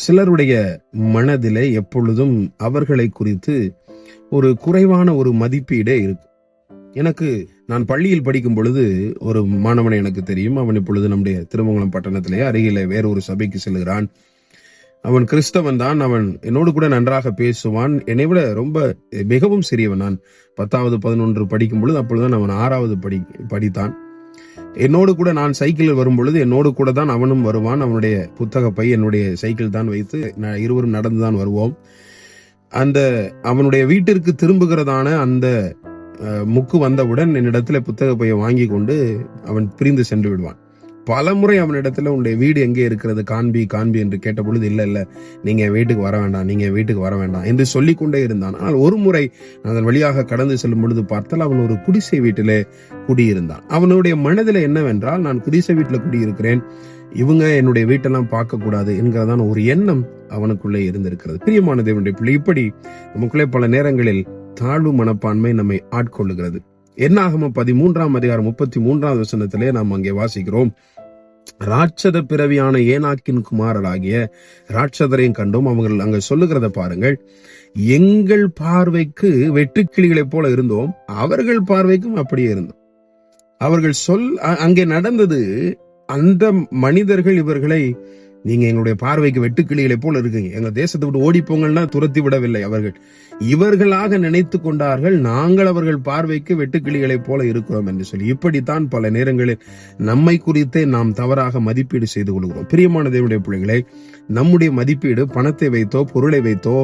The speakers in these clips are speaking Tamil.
சிலருடைய மனதிலே எப்பொழுதும் அவர்களை குறித்து ஒரு குறைவான ஒரு மதிப்பீடே இருக்கு. நான் பள்ளியில் படிக்கும் பொழுது ஒரு மாணவனை எனக்கு தெரியும். அவன் இப்பொழுது நம்முடைய திருமங்கலம் பட்டணத்திலே அருகிலே வேறொரு சபைக்கு செல்கிறான். அவன் கிறிஸ்தவன் தான். அவன் என்னோடு கூட நன்றாக பேசுவான். என்னை விட மிகவும் சிறியவன். நான் 10வது 11 படிக்கும் பொழுது அப்பொழுதுதான் அவன் 6வது படித்தான். என்னோடு கூட நான் சைக்கிளில் வரும் பொழுது என்னோடு கூட தான் அவனும் வருவான். அவனுடைய புத்தக பை என்னுடைய சைக்கிள் தான் வைத்து இருவரும் நடந்துதான் வருவோம். அவனுடைய வீட்டிற்கு திரும்புகிறதான அந்த முக்கு வந்தவுடன் என்னிடத்துல புத்தக பையை வாங்கி கொண்டு அவன் பிரிந்து சென்று விடுவான். பல முறை அவனிடத்துல உன்னுடைய வீடு எங்கே இருக்கிறது, காண்பி என்று கேட்ட பொழுது இல்ல நீங்க வீட்டுக்கு வர வேண்டாம் என்று சொல்லிக் கொண்டே இருந்தான். ஆனால் ஒரு முறை அதன் வழியாக கடந்து செல்லும் பொழுது பார்த்தால் அவன் ஒரு குடிசை வீட்டிலே குடியிருந்தான். அவனுடைய மனதில் என்னவென்றால், நான் குடிசை வீட்டுல குடியிருக்கிறேன், இவங்க என்னுடைய வீட்டெல்லாம் பார்க்க கூடாது என்கிறதான ஒரு எண்ணம் அவனுக்குள்ளே இருந்திருக்கிறது. பிரியமான தேவனுடைய பிள்ளை, இப்படி நமக்குள்ளே பல நேரங்களில் தாழ்வு மனப்பான்மை நம்மை ஆட்கொள்ளுகிறது. என்னாகமம் 13ஆம் அதிகாரம் 33வது வசனத்திலே நாம் அங்கே வாசிக்கிறோம், ராட்சத பிறவியான ஏனாக்கின் குமாரராகிய ராட்சதரையும் கண்டோம். அவங்க அங்க சொல்லுகிறத பாருங்கள், எங்கள் பார்வைக்கு வெட்டுக்கிளிகளைப் போல இருந்தோம், அவர்கள் பார்வைக்கும் அப்படியே இருந்தோம். அவர்கள் அங்கே நடந்தது, அந்த மனிதர்கள் இவர்களை, நீங்க எங்களுடைய பார்வைக்கு வெட்டுக்கிளிகளை போல இருக்குங்க, எங்க தேசத்தை விட்டு ஓடி போங்கன்னா துரத்தி விடவில்லை. இவர்களாக நினைத்து கொண்டார்கள், நாங்கள் அவர்கள் பார்வைக்கு வெட்டுக்கிளிகளை போல இருக்கிறோம் என்று சொல்லி. இப்படித்தான் பல நேரங்களில் நம்மை குறித்தே நாம் தவறாக மதிப்பீடு செய்து கொள்கிறோம். பிரியமான தேவனுடைய பிள்ளைகளை, நம்முடைய மதிப்பீடு பணத்தை வைத்தோ, பொருளை வைத்தோ,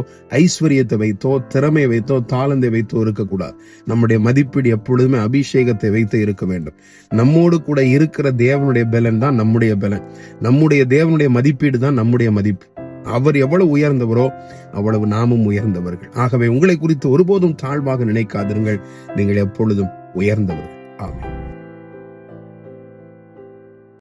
ஐஸ்வர்யத்தை வைத்தோ, திறமை வைத்தோ, தாளந்தை வைத்தோ இருக்கக்கூடாது. நம்முடைய மதிப்பீடு எப்பொழுதுமே அபிஷேகத்தை வைத்து இருக்க வேண்டும். நம்மோடு கூட இருக்கிற தேவனுடைய பலன் தான் நம்முடைய பலன். நம்முடைய தேவனுடைய மதிப்பீடு தான் நம்முடைய மதிப்பு. அவர் எவ்வளவு உயர்ந்தவரோ அவ்வளவு நாமும் உயர்ந்தவர்கள். ஆகவே உங்களை குறித்து ஒருபோதும் தாழ்வாக நினைக்காதிருங்கள், நீங்கள் எப்பொழுதும் உயர்ந்தவர்கள். ஆமென்.